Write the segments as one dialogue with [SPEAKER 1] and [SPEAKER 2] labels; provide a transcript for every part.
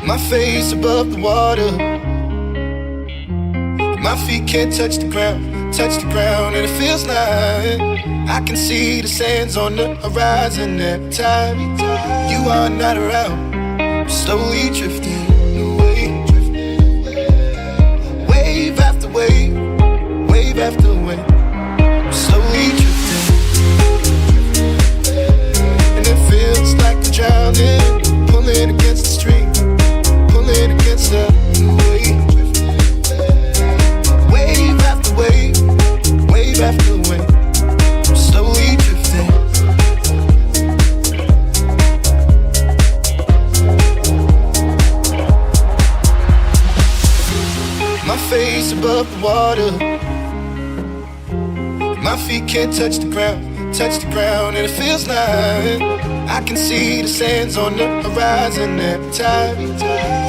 [SPEAKER 1] My face above the water, my feet can't touch the ground, and it feels like I can see the sands on the horizon every time you are not around. I'm slowly drifting away, wave after wave, wave after wave. I'm slowly drifting, and it feels like I'm drowning, pulling against the stream, pulling against the wave. Wave after wave, wave after wave. I'm slowly drifting. My face above the water, my feet can't touch the ground, and it feels like I can see the sands on the horizon every time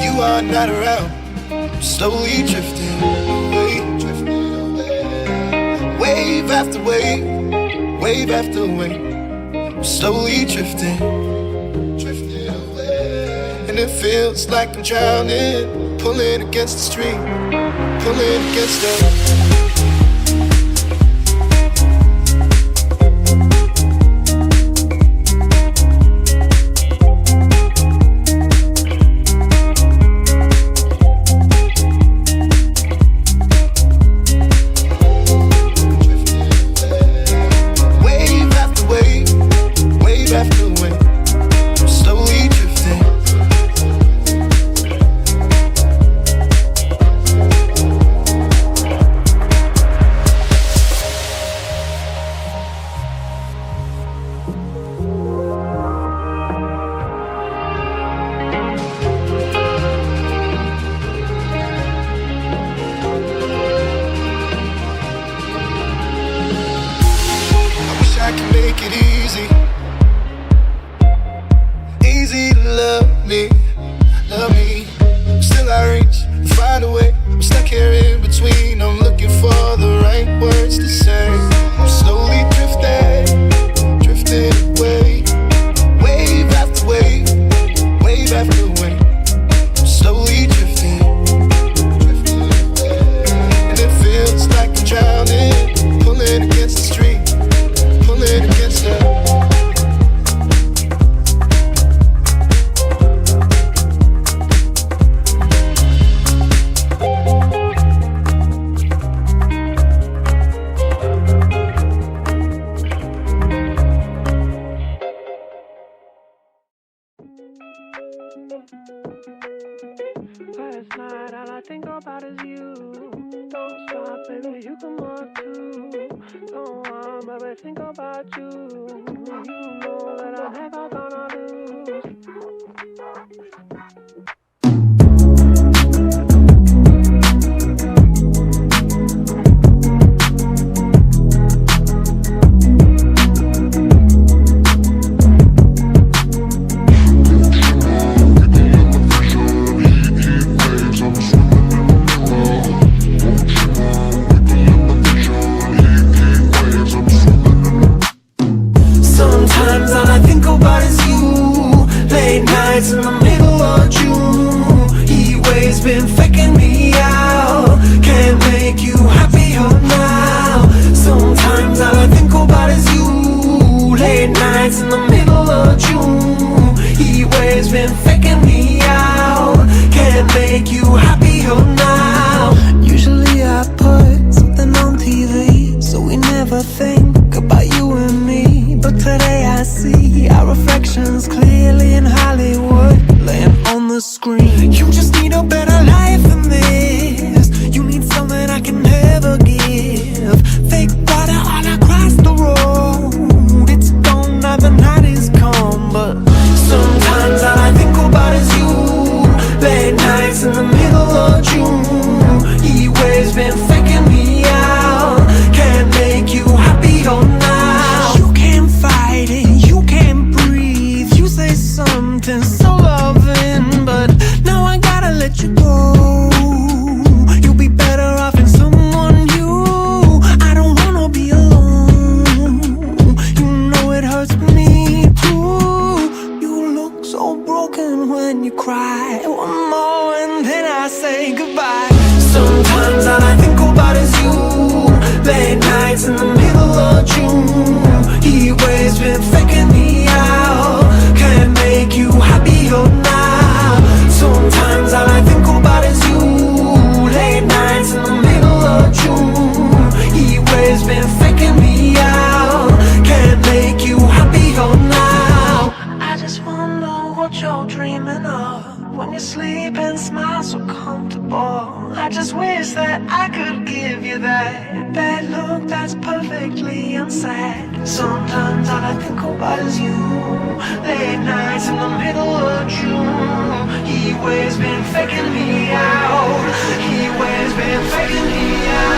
[SPEAKER 1] you are not around. I'm slowly drifting away, wave after wave, wave after wave. I'm slowly drifting, and it feels like I'm drowning, pulling against the stream, pulling against the.
[SPEAKER 2] Sometimes all I think about is you. Late bad look that's perfectly unsad. Sometimes all I think about is you. Late nights in the middle of June. He always been faking me out. He always been faking me out.